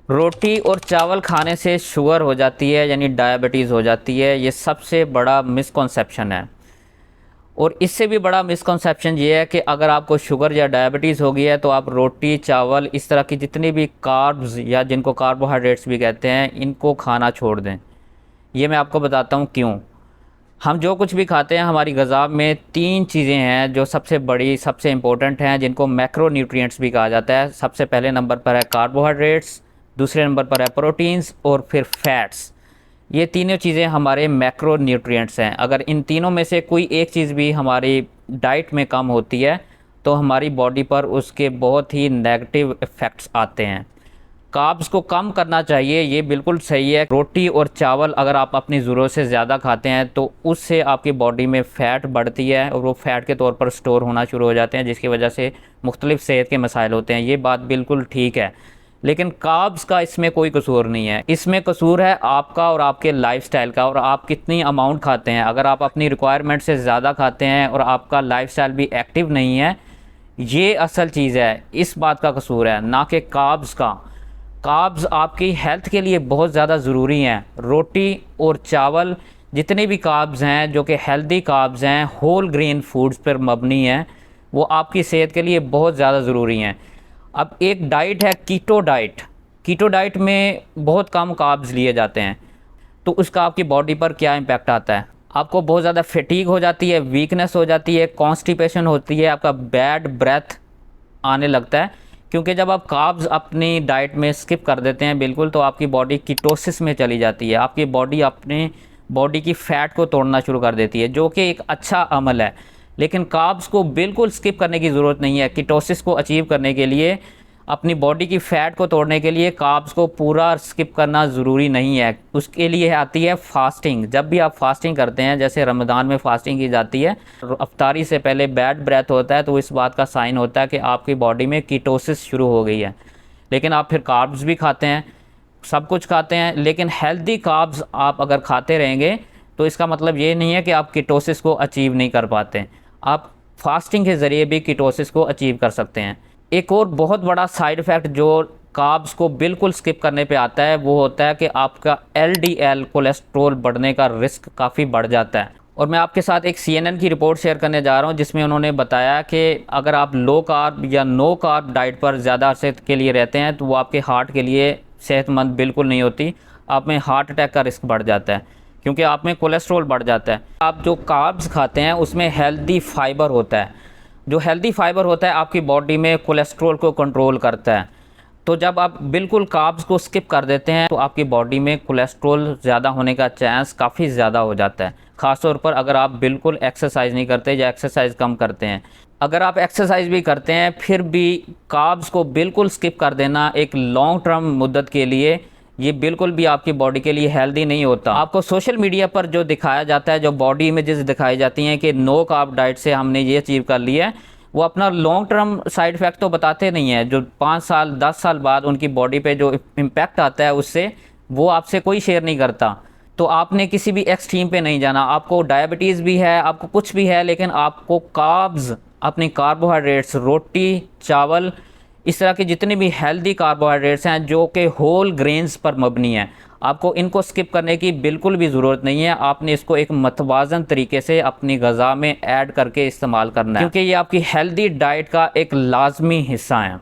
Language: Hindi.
रोटी और चावल खाने से शुगर हो जाती है यानी डायबिटीज़ हो जाती है, ये सबसे बड़ा मिसकॉन्सेप्शन है। और इससे भी बड़ा मिसकॉन्सेप्शन ये है कि अगर आपको शुगर या डायबिटीज़ हो गई है तो आप रोटी चावल इस तरह की जितनी भी कार्ब्स या जिनको कार्बोहाइड्रेट्स भी कहते हैं इनको खाना छोड़ दें। ये मैं आपको बताता हूँ क्यों। हम जो कुछ भी खाते हैं हमारी ग़िज़ा में तीन चीज़ें हैं जो सबसे बड़ी सबसे इम्पोर्टेंट हैं, जिनको मैक्रो न्यूट्रिएंट्स भी कहा जाता है। सबसे पहले नंबर पर है कार्बोहाइड्रेट्स, दूसरे नंबर पर है प्रोटीन्स और फिर फैट्स। ये तीनों चीज़ें हमारे मैक्रो न्यूट्रिएंट्स हैं। अगर इन तीनों में से कोई एक चीज़ भी हमारी डाइट में कम होती है तो हमारी बॉडी पर उसके बहुत ही नेगेटिव इफ़ेक्ट्स आते हैं। कार्ब्स को कम करना चाहिए, ये बिल्कुल सही है। रोटी और चावल अगर आप अपनी ज़रूरत से ज़्यादा खाते हैं तो उससे आपकी बॉडी में फ़ैट बढ़ती है और वो फ़ैट के तौर पर स्टोर होना शुरू हो जाते हैं, जिसकी वजह से मुख्तलिफ़ सेहत के मसाइल होते हैं। ये बात बिल्कुल ठीक है, लेकिन कार्ब्स का इसमें कोई कसूर नहीं है। इसमें कसूर है आपका और आपके लाइफ़स्टाइल का, और आप कितनी अमाउंट खाते हैं। अगर आप अपनी रिक्वायरमेंट से ज़्यादा खाते हैं और आपका लाइफ़स्टाइल भी एक्टिव नहीं है, ये असल चीज़ है, इस बात का कसूर है, ना कि कार्ब्स का। कार्ब्स आपकी हेल्थ के लिए बहुत ज़्यादा ज़रूरी हैं। रोटी और चावल जितने भी कार्ब्स हैं जो कि हेल्दी कार्ब्स हैं, होल ग्रेन फूड्स पर मबनी हैं, वो आपकी सेहत के लिए बहुत ज़्यादा ज़रूरी हैं। अब एक डाइट है कीटो डाइट। कीटो डाइट में बहुत कम कार्ब्स लिए जाते हैं, तो उसका आपकी बॉडी पर क्या इम्पैक्ट आता है। आपको बहुत ज़्यादा फटीग हो जाती है, वीकनेस हो जाती है, कॉन्स्टिपेशन होती है, आपका बैड ब्रेथ आने लगता है। क्योंकि जब आप कार्ब्स अपनी डाइट में स्किप कर देते हैं बिल्कुल, तो आपकी बॉडी कीटोसिस में चली जाती है। आपकी बॉडी अपने बॉडी की फ़ैट को तोड़ना शुरू कर देती है, जो कि एक अच्छा अमल है। लेकिन कार्ब्स को बिल्कुल स्किप करने की ज़रूरत नहीं है। कीटोसिस को अचीव करने के लिए, अपनी बॉडी की फ़ैट को तोड़ने के लिए कार्ब्स को पूरा स्किप करना ज़रूरी नहीं है। उसके लिए आती है फ़ास्टिंग। जब भी आप फ़ास्टिंग करते हैं, जैसे रमज़ान में फ़ास्टिंग की जाती है, अफ्तारी से पहले बैड ब्रेथ होता है, तो इस बात का साइन होता है कि आपकी बॉडी में कीटोसिस शुरू हो गई है। लेकिन आप फिर कार्ब्स भी खाते हैं, सब कुछ खाते हैं, लेकिन हेल्दी कार्ब्स आप अगर खाते रहेंगे तो इसका मतलब ये नहीं है कि आप कीटोसिस को अचीव नहीं कर पाते। आप फास्टिंग के ज़रिए भी कीटोसिस को अचीव कर सकते हैं। एक और बहुत बड़ा साइड इफ़ेक्ट जो कार्ब्स को बिल्कुल स्किप करने पे आता है, वो होता है कि आपका एलडीएल कोलेस्ट्रॉल बढ़ने का रिस्क काफ़ी बढ़ जाता है। और मैं आपके साथ एक सीएनएन की रिपोर्ट शेयर करने जा रहा हूँ, जिसमें उन्होंने बताया कि अगर आप लो कार्ब या नो कार्ब डाइट पर ज़्यादा अरसे के लिए रहते हैं तो वो आपके हार्ट के लिए सेहतमंद बिल्कुल नहीं होती। आप में हार्ट अटैक का रिस्क बढ़ जाता है, क्योंकि आप में कोलेस्ट्रॉल बढ़ जाता है। आप जो कार्ब्स खाते हैं उसमें हेल्दी फाइबर होता है। जो हेल्दी फाइबर होता है आपकी बॉडी में कोलेस्ट्रॉल को कंट्रोल करता है। तो जब आप बिल्कुल कार्ब्स को स्किप कर देते हैं तो आपकी बॉडी में कोलेस्ट्रॉल ज़्यादा होने का चांस काफ़ी ज़्यादा हो जाता है। ख़ास तौर पर अगर आप बिल्कुल एक्सरसाइज नहीं करते या एक्सरसाइज कम करते हैं। अगर आप एक्सरसाइज भी करते हैं फिर भी कार्ब्स को बिल्कुल स्किप कर देना एक लॉन्ग टर्म मुद्दत के लिए, ये बिल्कुल भी आपकी बॉडी के लिए हेल्दी नहीं होता। आपको सोशल मीडिया पर जो दिखाया जाता है, जो बॉडी इमेजेस दिखाई जाती हैं कि नो कार्ब डाइट से हमने ये अचीव कर लिया है, वो अपना लॉन्ग टर्म साइड इफ़ेक्ट तो बताते नहीं हैं। जो 5 साल 10 साल बाद उनकी बॉडी पे जो इम्पैक्ट आता है उससे वो आपसे कोई शेयर नहीं करता। तो आपने किसी भी एक्सट्रीम पे नहीं जाना। आपको डायबिटीज़ भी है, आपको कुछ भी है, लेकिन आपको कार्ब्स, अपनी कार्बोहाइड्रेट्स, रोटी चावल, इस तरह के जितने भी हेल्दी कार्बोहाइड्रेट्स हैं जो कि होल ग्रेन्स पर मबनी हैं, आपको इनको स्किप करने की बिल्कुल भी ज़रूरत नहीं है। आपने इसको एक मतवाज़न तरीके से अपनी ग़िज़ा में ऐड करके इस्तेमाल करना है, क्योंकि ये आपकी हेल्दी डाइट का एक लाजमी हिस्सा है।